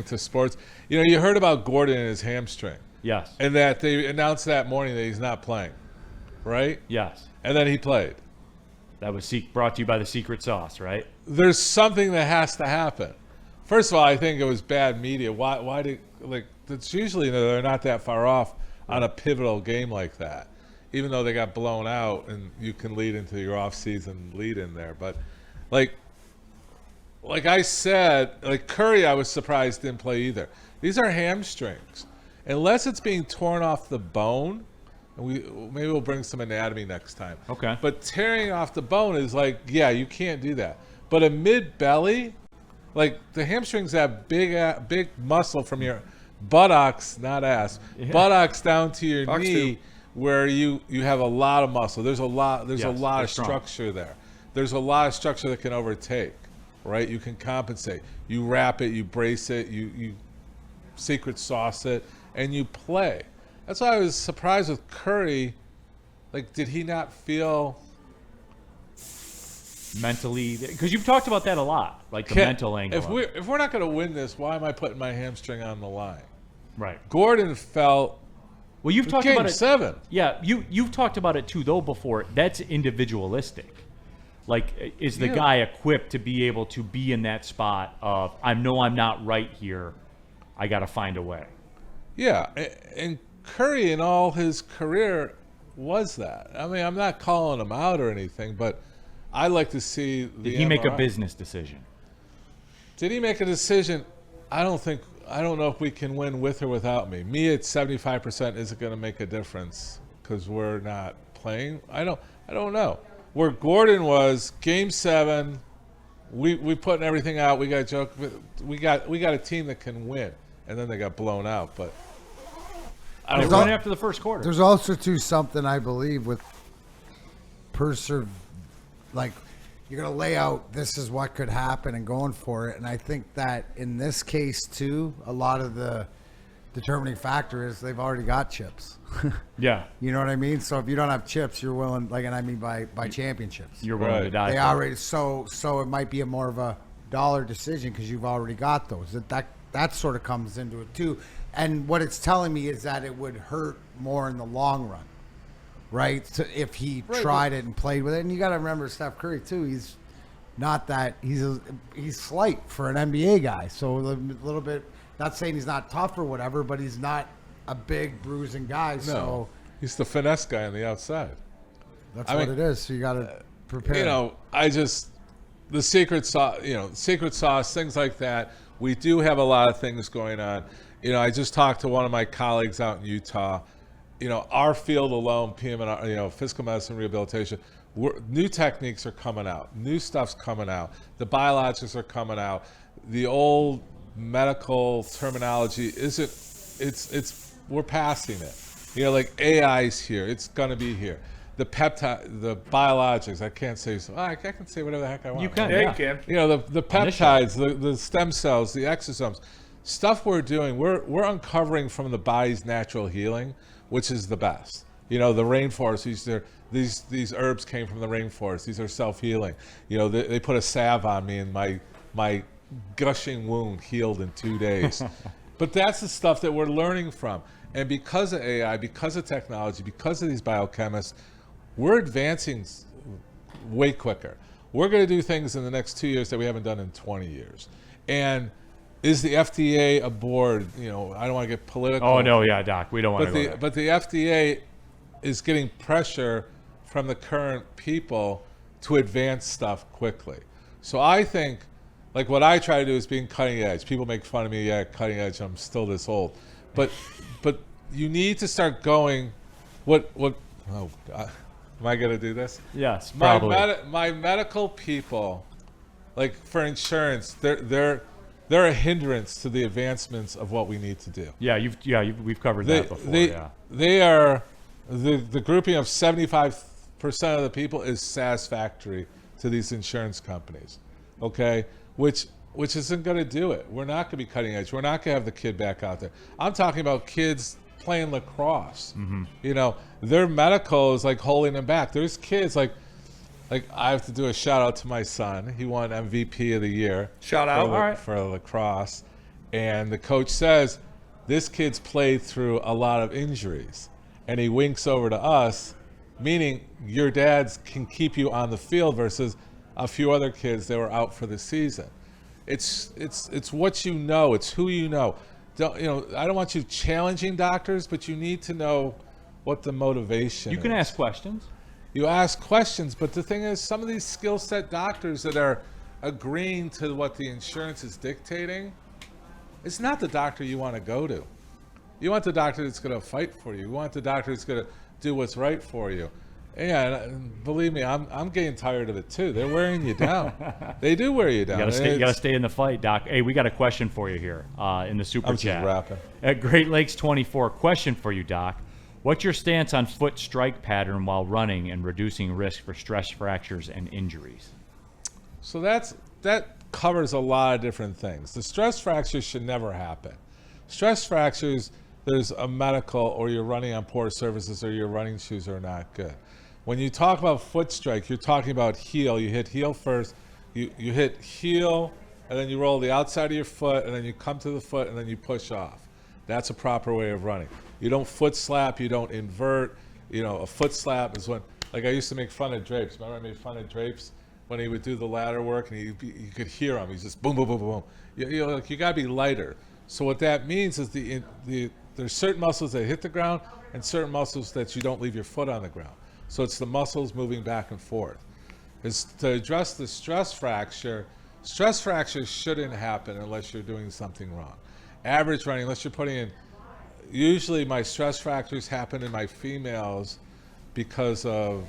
thing to sports. You heard about Gordon and his hamstring. Yes. And that they announced that morning that he's not playing, right? Yes. And then he played. That was brought to you by the secret sauce, right? There's something that has to happen. First of all, I think it was bad media. Why did it's usually they're not that far off on a pivotal game like that, even though they got blown out, and you can lead into your off-season lead in there. But like I said, like Curry, I was surprised didn't play either. These are hamstrings, unless it's being torn off the bone. And maybe we'll bring some anatomy next time. Okay. But tearing off the bone is like, yeah, you can't do that. But a mid-belly, like the hamstrings have big muscle from your buttocks, not ass, buttocks down to your knee, where you have a lot of muscle. There's a lot of structure there. There's a lot of structure that can overtake, right? You can compensate. You wrap it, you brace it, you secret sauce it, and you play. That's why I was surprised with Curry. Like, did he not feel mentally? Because you've talked about that a lot, like the mental angle. If we're not going to win this, why am I putting my hamstring on the line? Right. Gordon felt. Well, you've talked about it. Game 7. Yeah, you've talked about it too, though. Before that's individualistic. Like, is the guy equipped to be able to be in that spot of I'm not right here. I got to find a way. Yeah, and Curry in all his career was that. I mean, I'm not calling him out or anything, but I like to see the Did he make a MRI. business decision? Did he make a decision? I don't know if we can win with or without me. Me at 75% isn't going to make a difference because we're not playing. I don't know. Where Gordon was, Game 7, we putting everything out. We got a team that can win, and then they got blown out. But They won after the first quarter. There's also something I believe with like you're going to lay out this is what could happen and going for it. And I think that in this case too, a lot of the determining factor is they've already got chips. Yeah. You know what I mean? So if you don't have chips, you're willing, like, and I mean by championships. You're willing to die. They already so it might be a more of a dollar decision because you've already got those. That sort of comes into it too. And what it's telling me is that it would hurt more in the long run, right? So if he tried it and played with it, and you got to remember Steph Curry too. He's not that he's slight for an NBA guy, so a little bit. Not saying he's not tough or whatever, but he's not a big bruising guy. no, So he's the finesse guy on the outside. that's what it is. So you got to prepare. The secret sauce, things like that. We do have a lot of things going on. I just talked to one of my colleagues out in Utah. Our field alone, PM&R, physical medicine rehabilitation, new techniques are coming out. New stuff's coming out. The biologics are coming out. The old medical terminology we're passing it. Like AI's here. It's going to be here. The peptide, the biologics, I can't say so. I can say whatever the heck I want. You can. Yeah, you can. The peptides, the stem cells, the exosomes, stuff we're doing, we're uncovering from the body's natural healing, which is the best. The rainforest, these herbs came from the rainforest. These are self-healing. They put a salve on me and my gushing wound healed in 2 days. But that's the stuff that we're learning from. And because of AI, because of technology, because of these biochemists, we're advancing way quicker. We're going to do things in the next 2 years that we haven't done in 20 years. And is the FDA aboard? I don't want to get political. Oh, no, yeah, Doc. We don't want to go there. But the FDA is getting pressure from the current people to advance stuff quickly. So I think, like, what I try to do is being cutting edge. People make fun of me, cutting edge. I'm still this old. But you need to start going, oh, God. Am I going to do this? Yes, probably. My medical people, like for insurance, they're a hindrance to the advancements of what we need to do. Yeah, we've covered that before. They are the grouping of 75% of the people is satisfactory to these insurance companies. Okay, which isn't going to do it. We're not going to be cutting edge. We're not going to have the kid back out there. I'm talking about kids playing lacrosse. Mm-hmm. Their medical is like holding them back. There's kids like I have to do a shout out to my son. He won MVP of the year. Shout out. For lacrosse. and the coach says, this kid's played through a lot of injuries, and he winks over to us, meaning your dads can keep you on the field versus a few other kids that were out for the season. It's what you know. It's who you know. I don't want you challenging doctors, but you need to know what the motivation is. You can ask questions. You ask questions, but the thing is, some of these skill set doctors that are agreeing to what the insurance is dictating, it's not the doctor you want to go to. You want the doctor that's going to fight for you. You want the doctor that's going to do what's right for you. Yeah, and believe me, I'm getting tired of it too. They're wearing you down. They do wear you down. You got to stay in the fight, Doc. Hey, we got a question for you here in the super chat. I'm just rapping. At Great Lakes 24, question for you, Doc. What's your stance on foot strike pattern while running and reducing risk for stress fractures and injuries? So that covers a lot of different things. The stress fractures should never happen. Stress fractures, there's a medical, or you're running on poor surfaces, or your running shoes are not good. When you talk about foot strike, you're talking about heel. You hit heel first, you hit heel, and then you roll the outside of your foot, and then you come to the foot, and then you push off. That's a proper way of running. You don't foot slap, you don't invert. A foot slap is when, like I used to make fun of Drapes. Remember I made fun of Drapes when he would do the ladder work, and you could hear him. He's just boom, boom, boom, boom, boom. You got to be lighter. So what that means is there's certain muscles that hit the ground and certain muscles that you don't leave your foot on the ground. So it's the muscles moving back and forth. Is to address the stress fractures shouldn't happen unless you're doing something wrong. Average running, unless you're putting in, usually my stress fractures happen in my females because of,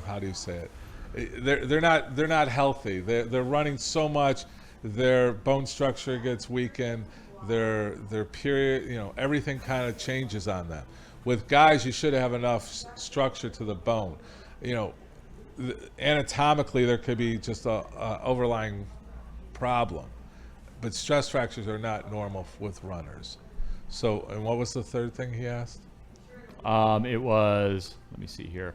how do you say it? They're not healthy. They're running so much, their bone structure gets weakened, their period, everything kind of changes on them. With guys, you should have enough structure to the bone. Anatomically, there could be just a overlying problem, but stress fractures are not normal with runners. So, and what was the third thing he asked? It was, let me see here.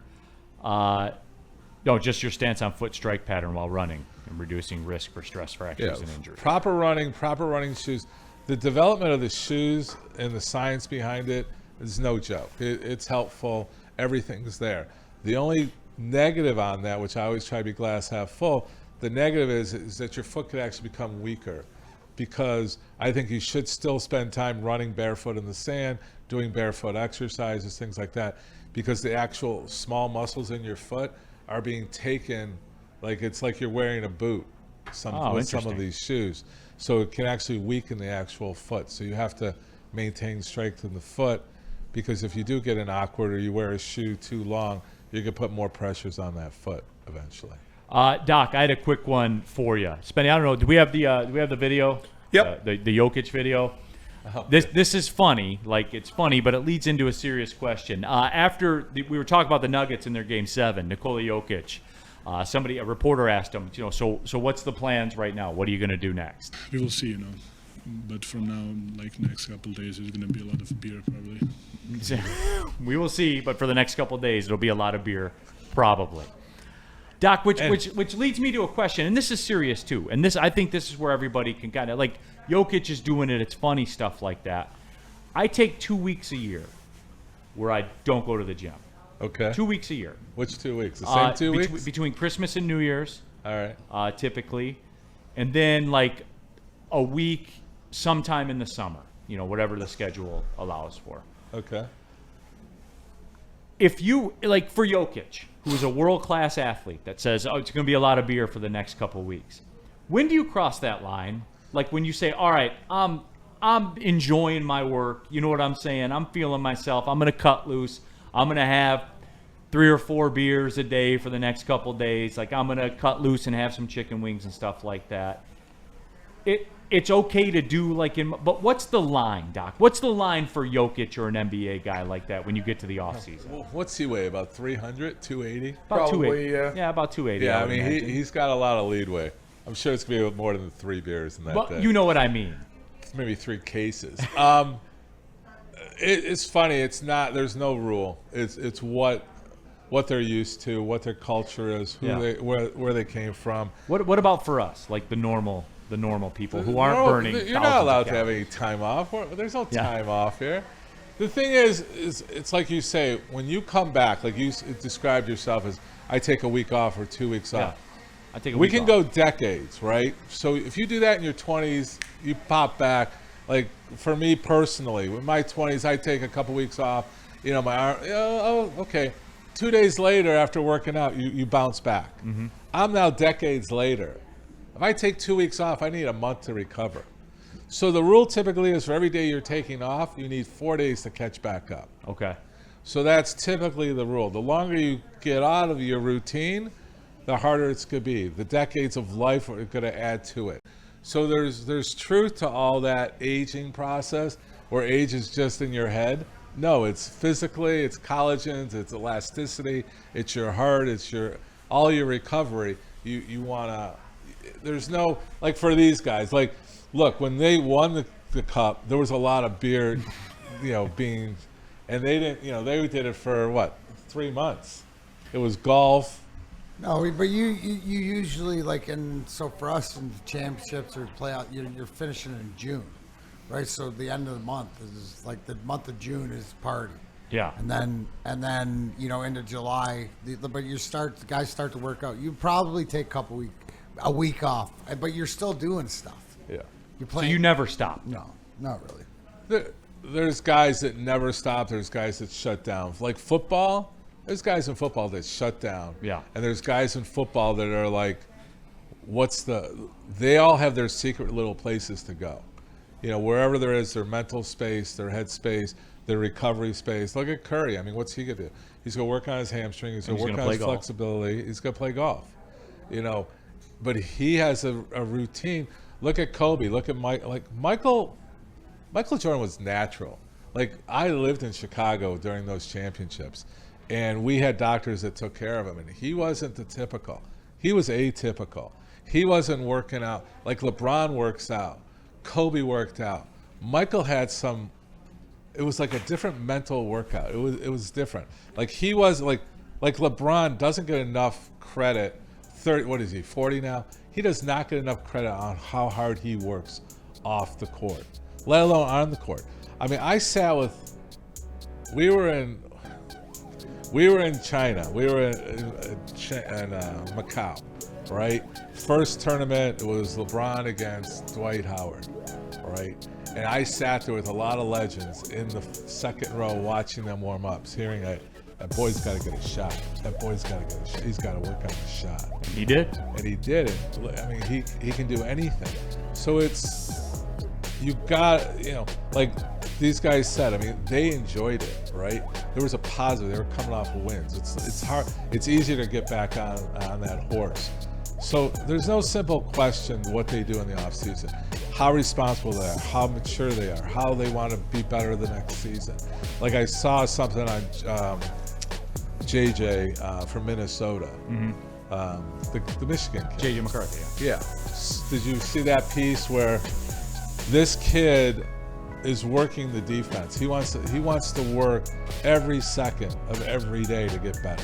No, just your stance on foot strike pattern while running and reducing risk for stress fractures and injuries. Proper running shoes. The development of the shoes and the science behind it is no joke. It's helpful. Everything's there. The only negative on that, which I always try to be glass half full, the negative is that your foot could actually become weaker, because I think you should still spend time running barefoot in the sand, doing barefoot exercises, things like that, because the actual small muscles in your foot are being taken, it's like you're wearing a boot with some of these shoes. So it can actually weaken the actual foot. So you have to maintain strength in the foot, because if you do get an awkward or you wear a shoe too long, you can put more pressures on that foot eventually. Doc, I had a quick one for you. Spenny, I don't know. Do we have the video? Yep. The Jokic video. This is funny. It's funny, but it leads into a serious question. We were talking about the Nuggets in their Game 7, Nikola Jokic. A reporter asked him, so what's the plans right now? What are you going to do next? We will see, But from now, next couple of days, there's going to be a lot of beer probably. We will see, but for the next couple of days, it'll be a lot of beer, probably. Doc, which leads me to a question, and this is serious too. And I think this is where everybody can kind of Jokic is doing it. It's funny stuff like that. I take 2 weeks a year where I don't go to the gym. Okay. 2 weeks a year. Which 2 weeks? The same 2 weeks? Between Christmas and New Year's. All right. Typically, and then a week sometime in the summer. Whatever the schedule allows for. Okay. If you for Jokic, who is a world-class athlete that says, it's going to be a lot of beer for the next couple of weeks, when do you cross that line? When you say, all right, I'm enjoying my work. You know what I'm saying? I'm feeling myself. I'm going to cut loose. I'm going to have 3 or 4 beers a day for the next couple of days. I'm going to cut loose and have some chicken wings and stuff like that. It's okay to do but what's the line, Doc? What's the line for Jokic or an NBA guy like that when you get to the offseason? Well, what's he weigh? About 300, 280? About Probably, 280. yeah. Yeah, about 280. Yeah, I mean, he's got a lot of leadway. I'm sure it's going to be more than 3 beers in that But day. you know what I mean. Maybe 3 cases. It's funny. It's not. There's no rule. It's what they're used to, what their culture is, where they came from. What about for us? The the normal people who aren't No, burning. You're not thousands of allowed to have calories. any time off. There's no Yeah. time off here. The thing is it's like you say, when you come back, like you described yourself as, I take a week off or 2 weeks Yeah. off. I take a We week can off. go decades, right? So if you do that in your 20s, you pop back. Like for me personally, in my 20s, I take a couple weeks off. You know, my arm. Oh, okay. 2 days later, after working out, you bounce back. Mm-hmm. I'm now decades later. If I take 2 weeks off, I need a month to recover. So the rule typically is for every day you're taking off, you need 4 days to catch back up. Okay. So that's typically the rule. The longer you get out of your routine, the harder it's going to be. The decades of life are going to add to it. So there's truth to all that aging process, where age is just in your head. No, it's physically, it's collagens, it's elasticity, it's your heart, it's all your recovery. You want to, there's no, like for these guys, like, look, when they won the cup, there was a lot of beer, being, and they didn't, they did it for what, 3 months. It was golf. No, but you usually so for us in championships or playoff, you're finishing in June, right? So the end of the month is like the month of June is party. Yeah. And then into July, but the guys start to work out. You probably take a week off, but you're still doing stuff. Yeah. You're So playing. you never stop. No, not really. There's guys that never stop. There's guys that shut down. Like football, there's guys in football that shut down. Yeah. And there's guys in football that are like, they all have their secret little places to go. Wherever there is their mental space, their head space, their recovery space. Look at Curry. I mean, what's he going to do? He's going to work on his hamstring. He's going to work on his flexibility. He's going to play golf. But he has a routine. Look at Kobe. Look at Michael Jordan was natural. Like, I lived in Chicago during those championships, and we had doctors that took care of him, and he wasn't the typical. He was atypical. He wasn't working out. Like LeBron works out. Kobe worked out. Michael had it was like a different mental workout. It was different. Like he was like LeBron doesn't get enough credit. 30, what is he, 40 now? He does not get enough credit on how hard he works off the court, let alone on the court. I mean, we were in China. We were in Macau, right? First tournament, it was LeBron against Dwight Howard, right? And I sat there with a lot of legends in the second row watching them warm up, hearing that boy's got to get a shot. That boy's got to get a shot. He's got to work on the shot. He did. And he did it. I mean, he can do anything. So you got, like these guys said, I mean, they enjoyed it, right? There was a positive. They were coming off of wins. It's hard. It's easier to get back on that horse. So there's no simple question what they do in the off season, how responsible they are, how mature they are, how they want to be better the next season. Like I saw something on JJ from Minnesota, the Michigan kid. JJ McCarthy. Yeah. Did you see that piece where this kid is working the defense? He wants to work every second of every day to get better.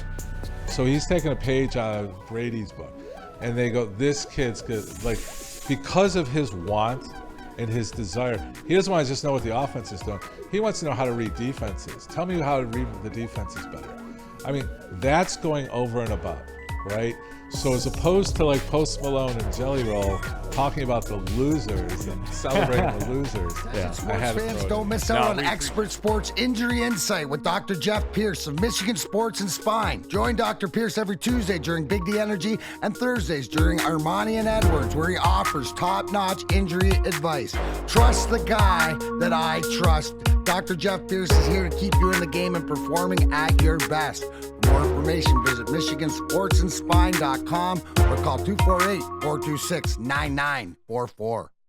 So he's taking a page out of Brady's book, and they go, this kid's good. Like, because of his want and his desire, he doesn't want to just know what the offense is doing. He wants to know how to read defenses. Tell me how to read the defenses better. I mean, that's going over and above, right? So as opposed to like Post Malone and Jelly Roll talking about the losers and celebrating the losers, Sports I had to fans, throw it don't in. miss out on Expert Sports Injury Insight with Dr. Jeff Pierce of Michigan Sports and Spine. Join Dr. Pierce every Tuesday during Big D Energy and Thursdays during Ermanni and Edwards, where he offers top-notch injury advice. Trust the guy that I trust. Dr. Jeff Pierce is here to keep you in the game and performing at your best. For more information, visit MichiganSportsandSpine.com or call 248-426-9944.